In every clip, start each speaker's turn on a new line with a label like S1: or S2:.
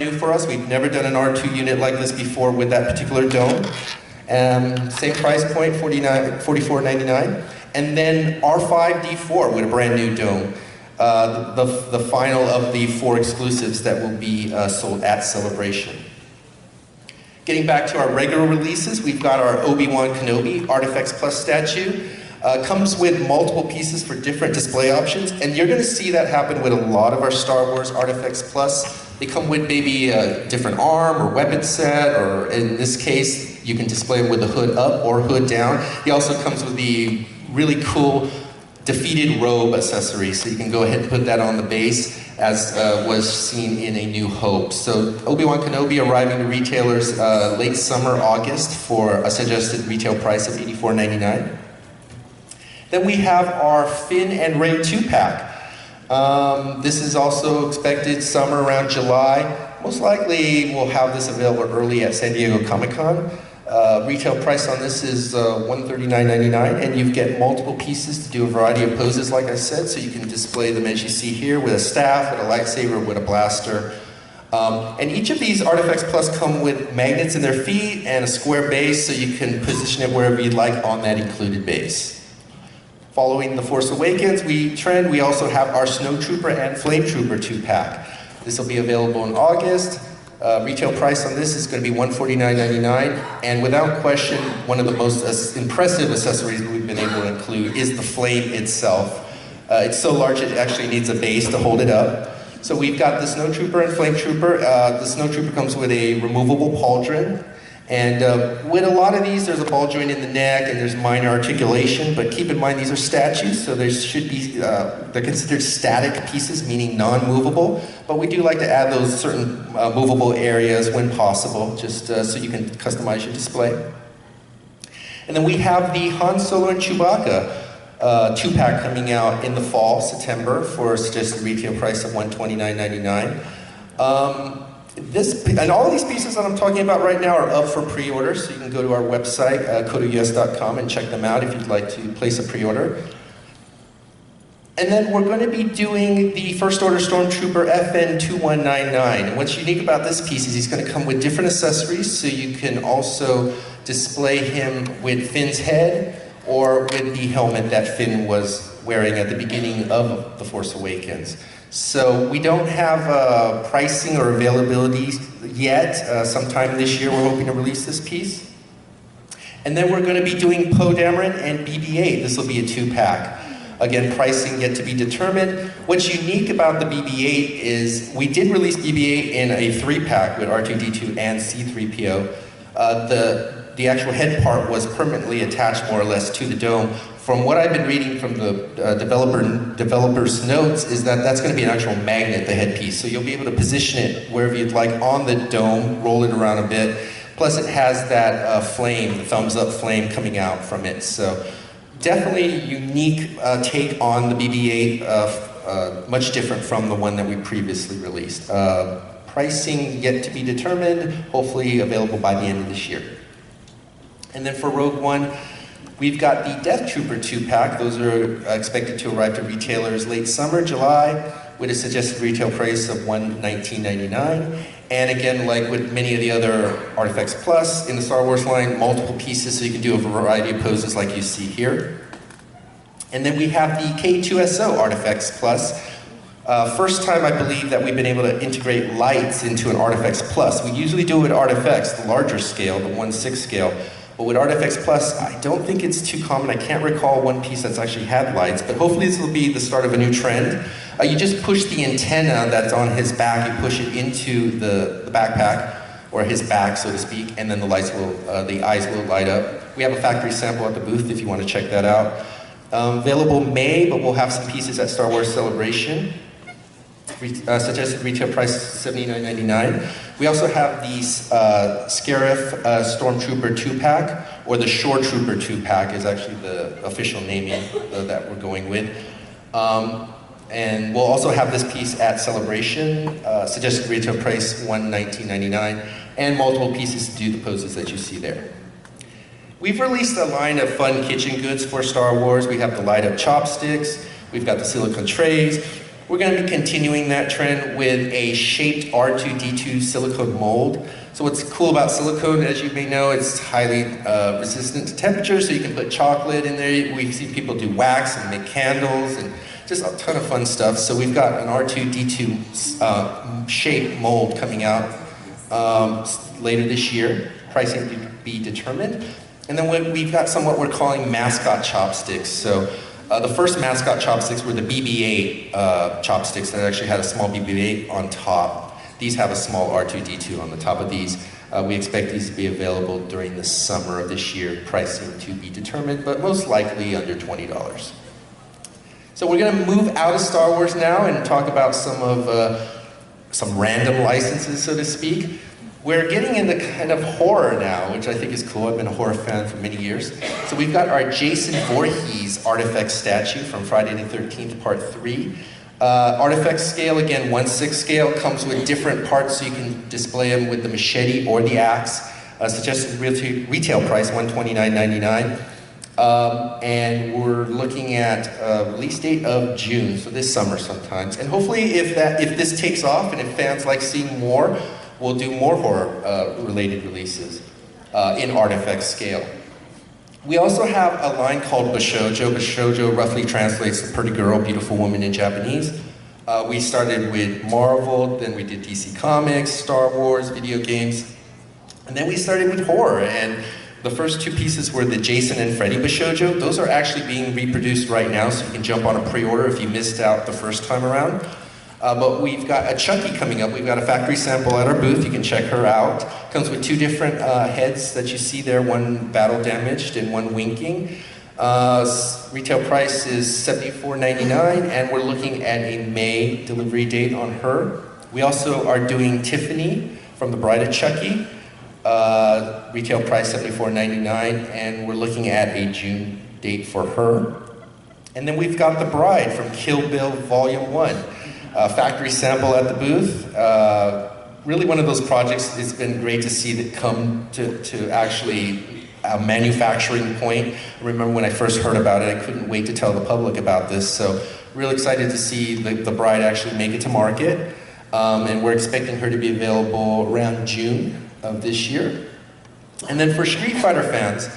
S1: new for us. We've never done an R2 unit like this before with that particular dome. Same price point, $44.99. And then R5D4 with a brand new dome. The final of the 4 exclusives that will be sold at Celebration. Getting back to our regular releases, we've got our Obi-Wan Kenobi ArtFx Plus statue. Comes with multiple pieces for different display options, and you're going to see that happen with a lot of our Star Wars ArtFx Plus. They come with maybe a different arm or weapon set, or in this case, you can display them with the hood up or hood down. He also comes with the really cool defeated robe accessory, so you can go ahead and put that on the base, as was seen in A New Hope. So Obi-Wan Kenobi arriving to retailers late summer, August, for a suggested retail price of $84.99. Then we have our Finn and Rey 2-pack. This is also expected summer around July. Most likely we'll have this available early at San Diego Comic-Con. Retail price on this is $139.99, and you get multiple pieces to do a variety of poses, like I said, so you can display them as you see here with a staff, with a lightsaber, with a blaster. And each of these ArtFx Plus come with magnets in their feet and a square base, so you can position it wherever you'd like on that included base. Following The Force Awakens, we also have our Snow Trooper and Flame Trooper 2-pack. This will be available in August. Retail price on this is going to be $149.99, and without question, one of the most impressive accessories we've been able to include is the flame itself. It's so large it actually needs a base to hold it up. So we've got the Snow Trooper and Flame Trooper. The Snow Trooper comes with a removable pauldron. And with a lot of these, there's a ball joint in the neck and there's minor articulation, but keep in mind these are statues, so there should be, they're considered static pieces, meaning non-movable, but we do like to add those certain movable areas when possible, just so you can customize your display. And then we have the Han Solo and Chewbacca 2-pack coming out in the fall, September, for a suggested retail price of $129.99. And all of these pieces that I'm talking about right now are up for pre-order, so you can go to our website, kotobukiya.com, and check them out if you'd like to place a pre-order. And then we're going to be doing the First Order Stormtrooper FN2199. And what's unique about this piece is he's going to come with different accessories, so you can also display him with Finn's head or with the helmet that Finn was wearing at the beginning of The Force Awakens. So we don't have pricing or availability yet. Sometime this year we're hoping to release this piece. And then we're going to be doing Poe Dameron and BB-8. This will be a 2-pack. Again, pricing yet to be determined. What's unique about the BB-8 is we did release BB-8 in a 3-pack with R2-D2 and C-3PO. The actual head part was permanently attached more or less to the dome. From what I've been reading from the developer's notes is that that's going to be an actual magnet, the headpiece. So you'll be able to position it wherever you'd like on the dome, roll it around a bit. Plus it has that flame, the thumbs up flame coming out from it. So definitely a unique take on the BB-8, much different from the one that we previously released. Pricing yet to be determined, hopefully available by the end of this year. And then for Rogue One, we've got the Death Trooper 2-pack. Those are expected to arrive to retailers late summer, July, with a suggested retail price of $119.99. And again, like with many of the other ArtFx Plus in the Star Wars line, multiple pieces so you can do a variety of poses like you see here. And then we have the K2SO ArtFx Plus. First time I believe that we've been able to integrate lights into an ArtFx Plus. We usually do it with ArtFx, the larger scale, the 1/6 scale. But with ArtFx Plus, I don't think it's too common. I can't recall one piece that's actually had lights, but hopefully this will be the start of a new trend. You just push the antenna that's on his back, you push it into the backpack, or his back, so to speak, and then the eyes will light up. We have a factory sample at the booth if you want to check that out. Available May, but we'll have some pieces at Star Wars Celebration. Suggested retail price $79.99. We also have the Scarif Stormtrooper 2-pack, or the Shore Trooper 2-pack is actually the official naming that we're going with. And we'll also have this piece at Celebration. Suggested retail price $119.99, and multiple pieces to do the poses that you see there. We've released a line of fun kitchen goods for Star Wars. We have the light-up chopsticks. We've got the silicone trays. We're going to be continuing that trend with a shaped R2-D2 silicone mold. So what's cool about silicone, as you may know, it's highly resistant to temperature, so you can put chocolate in there. We see people do wax and make candles and just a ton of fun stuff. So we've got an R2-D2 shape mold coming out later this year, pricing to be determined. And then we've got what we're calling mascot chopsticks. So the first mascot chopsticks were the BB-8 chopsticks that actually had a small BB-8 on top. These have a small R2-D2 on the top of these. We expect these to be available during the summer of this year, pricing to be determined, but most likely under $20. So we're going to move out of Star Wars now and talk about some random licenses, so to speak. We're getting into kind of horror now, which I think is cool. I've been a horror fan for many years. So we've got our Jason Voorhees ArtFx statue from Friday the 13th, Part 3. ArtFx scale, again, 1/6 scale, comes with different parts so you can display them with the machete or the axe. Suggested retail price, $129.99. And we're looking at a release date of June, so this summer sometimes. And hopefully if this takes off and if fans like seeing more, we'll do more horror-related releases in ArtFx scale. We also have a line called Bishoujo. Bishoujo roughly translates to pretty girl, beautiful woman in Japanese. We started with Marvel, then we did DC Comics, Star Wars, video games, and then we started with horror. And the first two pieces were the Jason and Freddy Bishoujo. Those are actually being reproduced right now, so you can jump on a pre-order if you missed out the first time around. But we've got a Chucky coming up. We've got a factory sample at our booth. You can check her out. Comes with two different heads that you see there, one battle damaged and one winking. Retail price is $74.99, and we're looking at a May delivery date on her. We also are doing Tiffany from The Bride of Chucky. Retail price $74.99, and we're looking at a June date for her. And then we've got The Bride from Kill Bill Volume 1. Factory sample at the booth. Really one of those projects, it's been great to see that come to actually a manufacturing point. I remember when I first heard about it, I couldn't wait to tell the public about this. So real excited to see the Bride actually make it to market. And we're expecting her to be available around June of this year. And then for Street Fighter fans,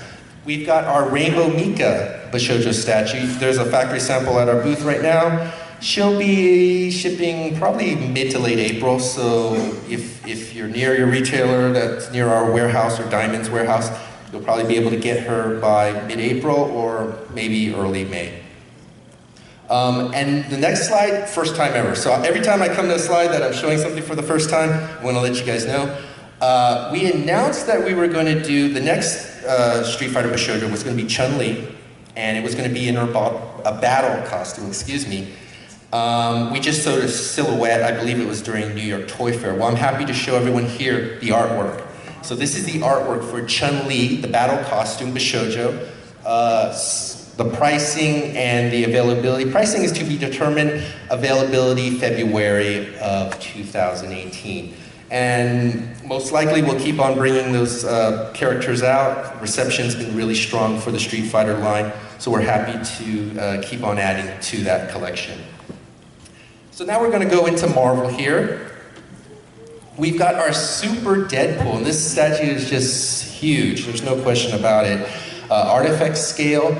S1: we've got our Rainbow Mika Bishoujo statue. There's a factory sample at our booth right now. She'll be shipping probably mid to late April, so if you're near your retailer that's near our warehouse or Diamond's warehouse, you'll probably be able to get her by mid-April or maybe early May. And the next slide, first time ever. So every time I come to a slide that I'm showing something for the first time, I want to let you guys know. We announced that we were going to do, the next Street Fighter Bishoujo was going to be Chun-Li, and it was going to be in her a battle costume, excuse me. We just showed a silhouette, I believe it was during New York Toy Fair. Well, I'm happy to show everyone here the artwork. So this is the artwork for Chun-Li, the battle costume, Bishoujo. The pricing and the availability. Pricing is to be determined, availability February of 2018. And most likely we'll keep on bringing those characters out. Reception's been really strong for the Street Fighter line, so we're happy to keep on adding to that collection. So now we're going to go into Marvel here. We've got our Super Deadpool, and this statue is just huge. There's no question about it. ArtFx scale.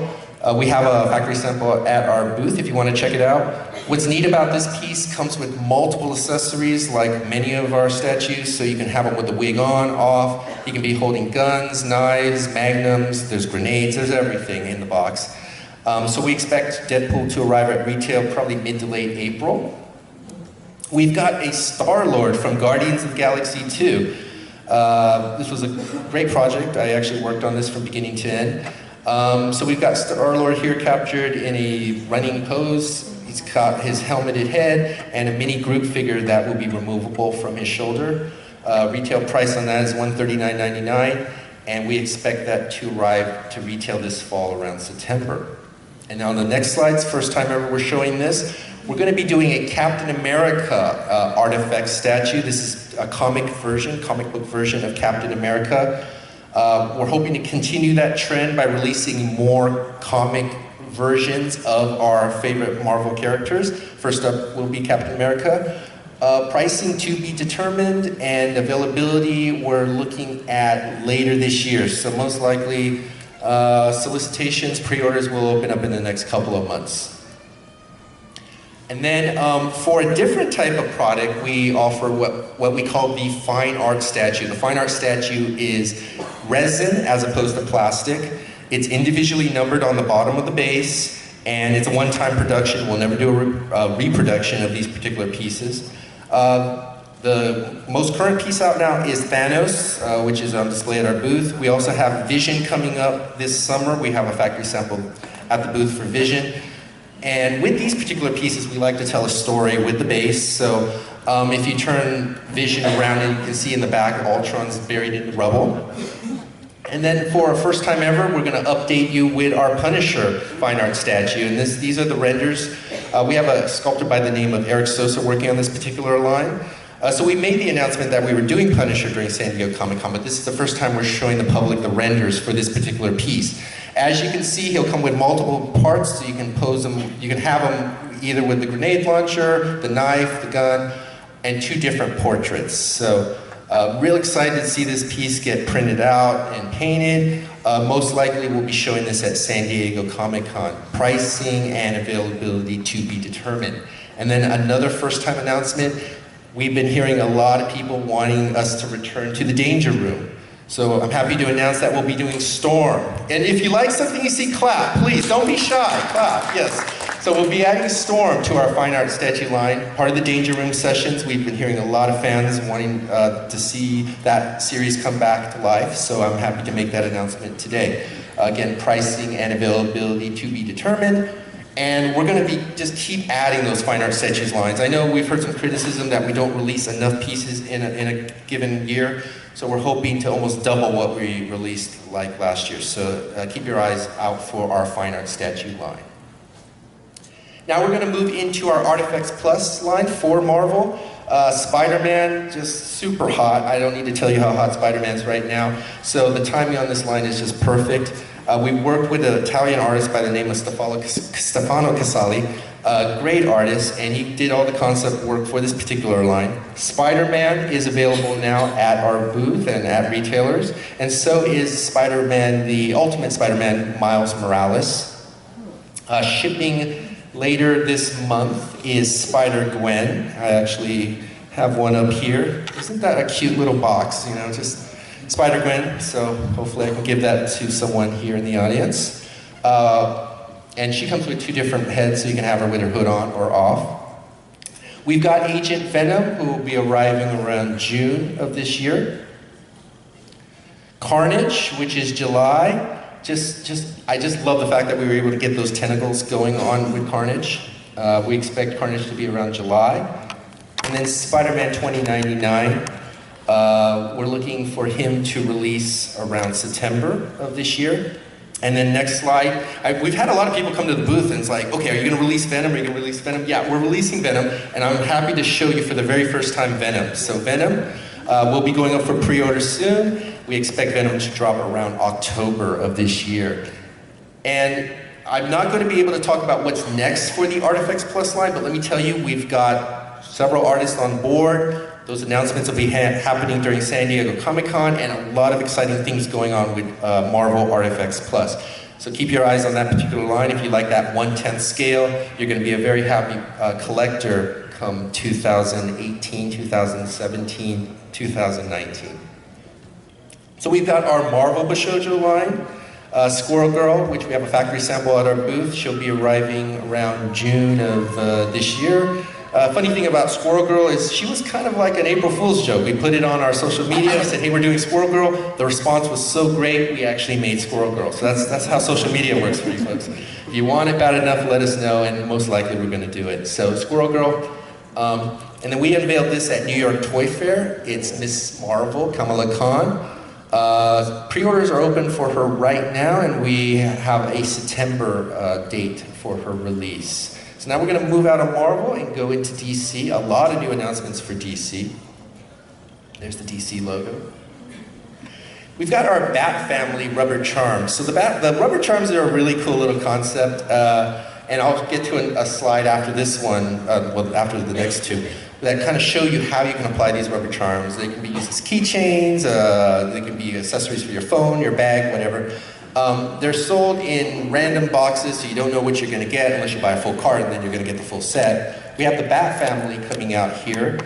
S1: We have a factory sample at our booth if you want to check it out. What's neat about this piece comes with multiple accessories like many of our statues, so you can have it with the wig on, off. You can be holding guns, knives, magnums, there's grenades, there's everything in the box. So we expect Deadpool to arrive at retail probably mid to late April. We've got a Star-Lord from Guardians of the Galaxy 2. This was a great project. I actually worked on this from beginning to end. So we've got Star-Lord here captured in a running pose. He's got his helmeted head and a mini Groot figure that will be removable from his shoulder. Retail price on that is $139.99, and we expect that to arrive to retail this fall around September. And now on the next slides, first time ever we're showing this, we're going to be doing a Captain America ArtFx statue. This is a comic book version of Captain America. We're hoping to continue that trend by releasing more comic versions of our favorite Marvel characters. First up will be Captain America. Pricing to be determined, and availability we're looking at later this year. So most likely solicitations, pre-orders will open up in the next couple of months. And then for a different type of product, we offer what we call the fine art statue. The fine art statue is resin as opposed to plastic. It's individually numbered on the bottom of the base, and it's a one-time production. We'll never do a reproduction of these particular pieces. The most current piece out now is Thanos, which is on display at our booth. We also have Vision coming up this summer. We have a factory sample at the booth for Vision. And with these particular pieces, we like to tell a story with the base. So if you turn Vision around, and you can see in the back, Ultron's buried in the rubble. And then for our first time ever, we're going to update you with our Punisher fine art statue. And these are the renders. We have a sculptor by the name of Eric Sosa working on this particular line. So we made the announcement that we were doing Punisher during San Diego Comic-Con, but this is the first time we're showing the public the renders for this particular piece. As you can see, he'll come with multiple parts, so you can pose them, you can have them either with the grenade launcher, the knife, the gun, and two different portraits. So real excited to see this piece get printed out and painted. Most likely we'll be showing this at San Diego Comic-Con. Pricing and availability to be determined. And then another first-time announcement, we've been hearing a lot of people wanting us to return to the Danger Room. So I'm happy to announce that we'll be doing Storm. And if you like something you see, clap. Please, don't be shy. Clap, yes. So we'll be adding Storm to our fine art statue line. Part of the Danger Room sessions, we've been hearing a lot of fans wanting to see that series come back to life. So I'm happy to make that announcement today. Again, pricing and availability to be determined. And we're going to just keep adding those fine art statues lines. I know we've heard some criticism that we don't release enough pieces in a given year. So we're hoping to almost double what we released like last year. So keep your eyes out for our fine art statue line. Now we're going to move into our ArtFx Plus line for Marvel. Spider-Man, just super hot. I don't need to tell you how hot Spider-Man's right now. So the timing on this line is just perfect. We worked with an Italian artist by the name of Stefano Casali, a great artist, and he did all the concept work for this particular line. Spider-Man is available now at our booth and at retailers, and so is Spider-Man, the Ultimate Spider-Man, Miles Morales. Shipping later this month is Spider-Gwen. I actually have one up here. Isn't that a cute little box, you know, just Spider-Gwen, so hopefully I can give that to someone here in the audience. And she comes with two different heads, so you can have her with her hood on or off. We've got Agent Venom, who will be arriving around June of this year. Carnage, which is July. I just love the fact that we were able to get those tentacles going on with Carnage. We expect Carnage to be around July. And then Spider-Man 2099. We're looking for him to release around September of this year. And then next slide, we've had a lot of people come to the booth and it's like, okay, are you gonna release Venom? Are you gonna release Venom? Yeah, we're releasing Venom, and I'm happy to show you for the very first time Venom. So Venom will be going up for pre-order soon. We expect Venom to drop around October of this year. And I'm not gonna be able to talk about what's next for the ArtFx Plus line, but let me tell you, we've got several artists on board. Those announcements will be happening during San Diego Comic-Con, and a lot of exciting things going on with Marvel ArtFx Plus. So keep your eyes on that particular line. If you like that 1/10 scale, you're going to be a very happy collector come 2018, 2017, 2019. So we've got our Marvel Bishoujo line. Squirrel Girl, which we have a factory sample at our booth. She'll be arriving around June of this year. Funny thing about Squirrel Girl is she was kind of like an April Fool's joke. We put it on our social media, said, hey, we're doing Squirrel Girl. The response was so great, we actually made Squirrel Girl. So that's how social media works for you folks. If you want it bad enough, let us know, and most likely we're gonna do it. So Squirrel Girl. And then we unveiled this at New York Toy Fair. It's Miss Marvel, Kamala Khan. Pre-orders are open for her right now, and we have a September date for her release. So now we're going to move out of Marvel and go into DC. A lot of new announcements for DC. There's the DC logo. We've got our Bat Family rubber charms. So the rubber charms are a really cool little concept, and I'll get to a slide after this one, well, after the next two, that kind of show you how you can apply these rubber charms. They can be used as keychains, they can be accessories for your phone, your bag, whatever. They're sold in random boxes, so you don't know what you're going to get unless you buy a full cart, and then you're going to get the full set. We have the Bat Family coming out here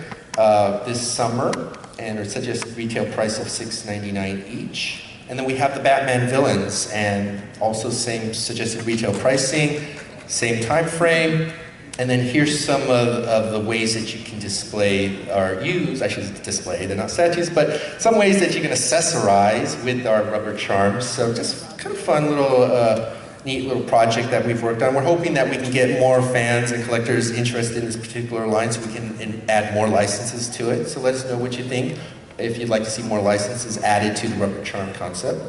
S1: this summer, and it's suggested retail price of $6.99 each. And then we have the Batman villains, and also same suggested retail pricing, same time frame. And then here's some of the ways that you can display or use, I should display, they're not statues, but some ways that you can accessorize with our rubber charms. So just kind of fun little, neat little project that we've worked on. We're hoping that we can get more fans and collectors interested in this particular line so we can add more licenses to it. So let us know what you think. If you'd like to see more licenses added to the rubber charm concept.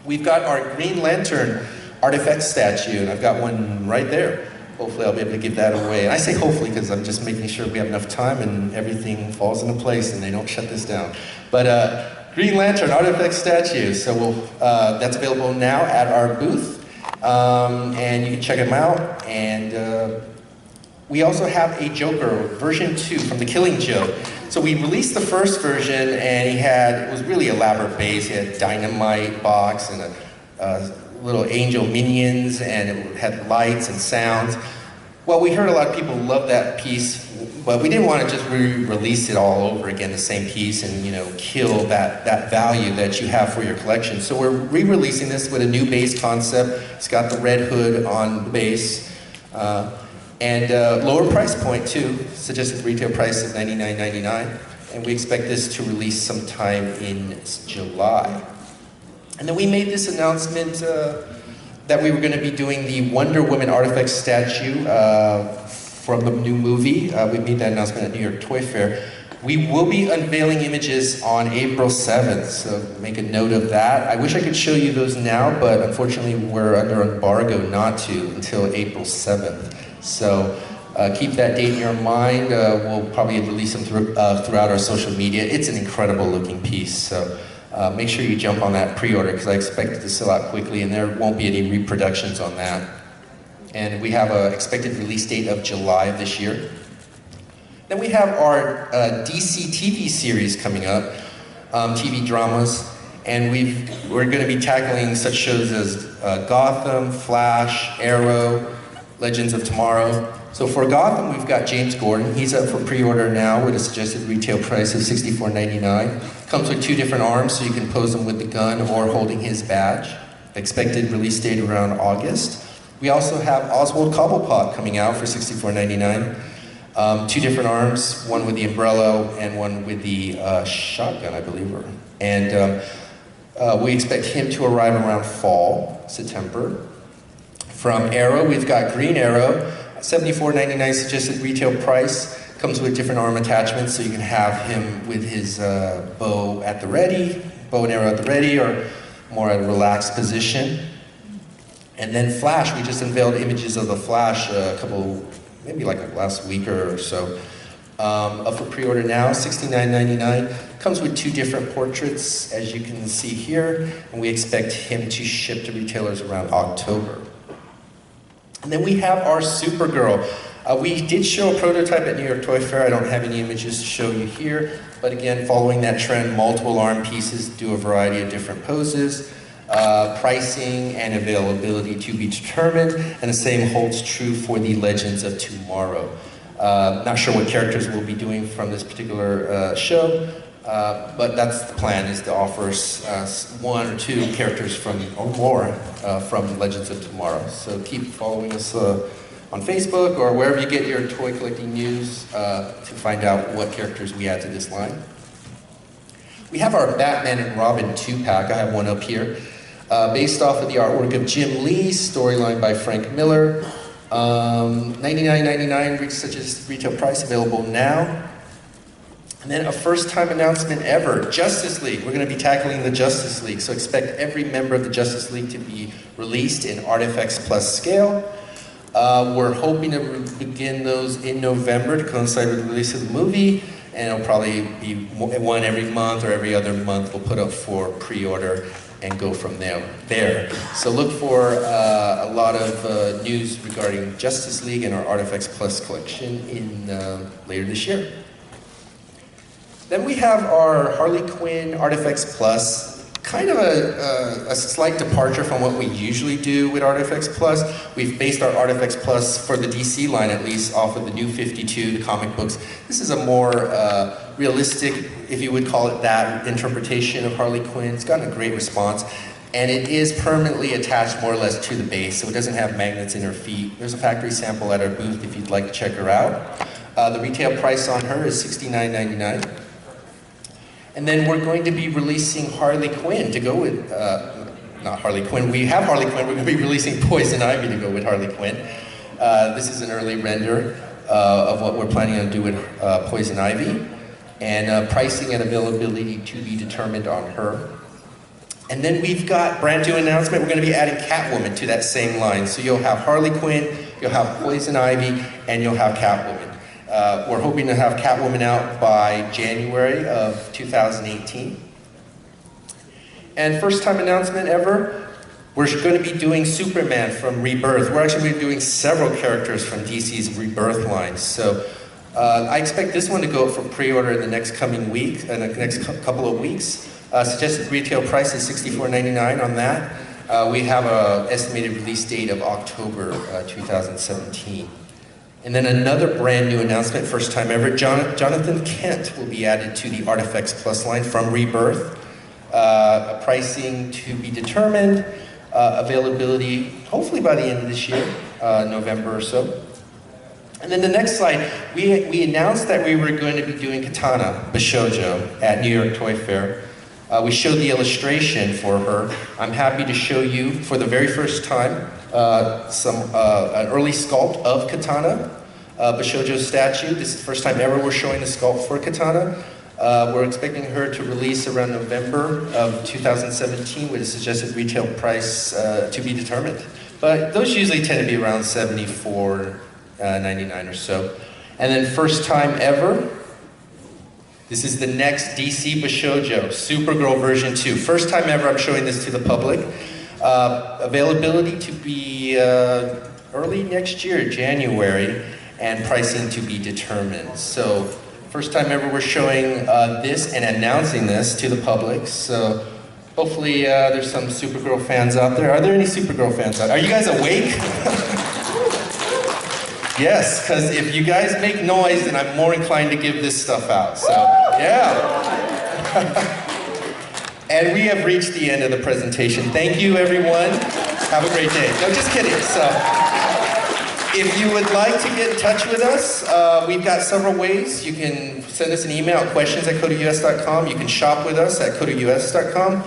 S1: We've got our Green Lantern ArtFx statue, and I've got one right there. Hopefully I'll be able to give that away. And I say hopefully because I'm just making sure we have enough time and everything falls into place and they don't shut this down. But Green Lantern ArtFx statue, so that's available now at our booth. And you can check them out. And we also have a Joker, version 2 from The Killing Joke. So we released the first version, and it was really elaborate base. He had dynamite box and a little angel minions, and it had lights and sounds. Well, we heard a lot of people love that piece, but we didn't want to just re-release it all over again, the same piece, and kill that value that you have for your collection. So we're re-releasing this with a new base concept. It's got the red hood on the base, and lower price point too. Suggested retail price is $99.99, and we expect this to release sometime in July. And then we made this announcement that we were going to be doing the Wonder Woman ArtFx statue from the new movie. We made that announcement at New York Toy Fair. We will be unveiling images on April 7th, so make a note of that. I wish I could show you those now, but unfortunately we're under embargo not to until April 7th. So keep that date in your mind. We'll probably release them throughout our social media. It's an incredible looking piece. So. Make sure you jump on that pre-order because I expect it to sell out quickly and there won't be any reproductions on that. And we have an expected release date of July of this year. Then we have our DC TV series coming up, TV dramas, and we're going to be tackling such shows as Gotham, Flash, Arrow, Legends of Tomorrow. So for Gotham, we've got James Gordon. He's up for pre-order now with a suggested retail price of $64.99. Comes with 2 different arms, so you can pose him with the gun or holding his badge. Expected release date around August. We also have Oswald Cobblepot coming out for $64.99. 2 different arms, one with the umbrella and one with the shotgun, I believe. And we expect him to arrive around fall, September. From Arrow, we've got Green Arrow. $74.99 suggested retail price. Comes with different arm attachments, so you can have him with his bow at the ready, bow and arrow at the ready, or more at a relaxed position. And then Flash, we just unveiled images of the Flash maybe like last week or so. Up for pre-order now, $69.99. Comes with 2 different portraits, as you can see here, and we expect him to ship to retailers around October. And then we have our Supergirl. We did show a prototype at New York Toy Fair. I don't have any images to show you here, but again, following that trend, multiple arm pieces do a variety of different poses. Pricing and availability to be determined, and the same holds true for the Legends of Tomorrow. Not sure what characters we'll be doing from this particular show, but that's the plan, is to offer 1 or 2 characters from, or more, from Legends of Tomorrow. So keep following us on Facebook or wherever you get your toy collecting news to find out what characters we add to this line. We have our Batman and Robin 2-pack. I have one up here. Based off of the artwork of Jim Lee, storyline by Frank Miller. $99.99, such as retail price, available now. And then a first-time announcement ever, Justice League. We're going to be tackling the Justice League, so expect every member of the Justice League to be released in ArtFx Plus scale. We're hoping to begin those in November to coincide with the release of the movie, and it'll probably be one every month or every other month. We'll put up for pre-order and go from there. So look for a lot of news regarding Justice League and our ArtFx Plus collection in later this year. Then we have our Harlequin ArtFx Plus, kind of a slight departure from what we usually do with ArtFx Plus. We've based our ArtFx Plus, for the DC line at least, off of the New 52, the comic books. This is a more realistic, if you would call it that, interpretation of Harley Quinn. It's gotten a great response, and it is permanently attached more or less to the base, so it doesn't have magnets in her feet. There's a factory sample at our booth if you'd like to check her out. The retail price on her is $69.99. And then we're going to be releasing Harley Quinn to go with, not Harley Quinn, we have Harley Quinn, we're going to be releasing Poison Ivy to go with Harley Quinn. This is an early render of what we're planning on doing with Poison Ivy, and pricing and availability to be determined on her. And then we've got brand new announcement, we're going to be adding Catwoman to that same line. So you'll have Harley Quinn, you'll have Poison Ivy, and you'll have Catwoman. We're hoping to have Catwoman out by January of 2018. And first time announcement ever, we're going to be doing Superman from Rebirth. We're actually going to be doing several characters from DC's Rebirth line. So I expect this one to go up for pre-order in the next coming week, in the next couple of weeks. Suggested retail price is $64.99 on that. We have an estimated release date of October 2017. And then another brand new announcement, first time ever, Jonathan Kent will be added to the ArtFx Plus line from Rebirth. Pricing to be determined, availability hopefully by the end of this year, November or so. And then the next slide, we announced that we were going to be doing Katana, Bishoujo, at New York Toy Fair. We showed the illustration for her. I'm happy to show you for the very first time an early sculpt of Katana, Bishoujo's statue. This is the first time ever we're showing the sculpt for Katana. We're expecting her to release around November of 2017 with a suggested retail price to be determined. But those usually tend to be around $74.99 or so. And then first time ever, this is the next DC Bishoujo, Supergirl version 2. First time ever I'm showing this to the public. Availability to be early next year, January, and pricing to be determined. So first time ever we're showing this and announcing this to the public. So hopefully there's some Supergirl fans out there. Are there any Supergirl fans out there? Are you guys awake? Yes, because if you guys make noise, then I'm more inclined to give this stuff out. So, yeah. And we have reached the end of the presentation. Thank you, everyone. Have a great day. No, just kidding. So, if you would like to get in touch with us, we've got several ways. You can send us an email at questions@kotous.com. You can shop with us at kotous.com.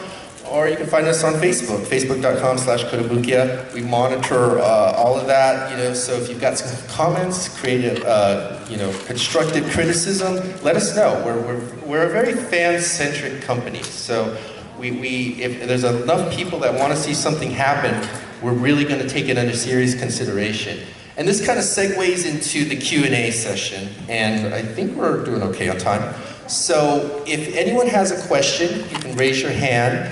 S1: Or you can find us on Facebook, facebook.com/Kotobukiya. We monitor all of that, so if you've got some comments, creative, constructive criticism, let us know. We're a very fan-centric company, so if there's enough people that want to see something happen, we're really going to take it under serious consideration. And this kind of segues into the Q&A session, and I think we're doing okay on time. So if anyone has a question, you can raise your hand.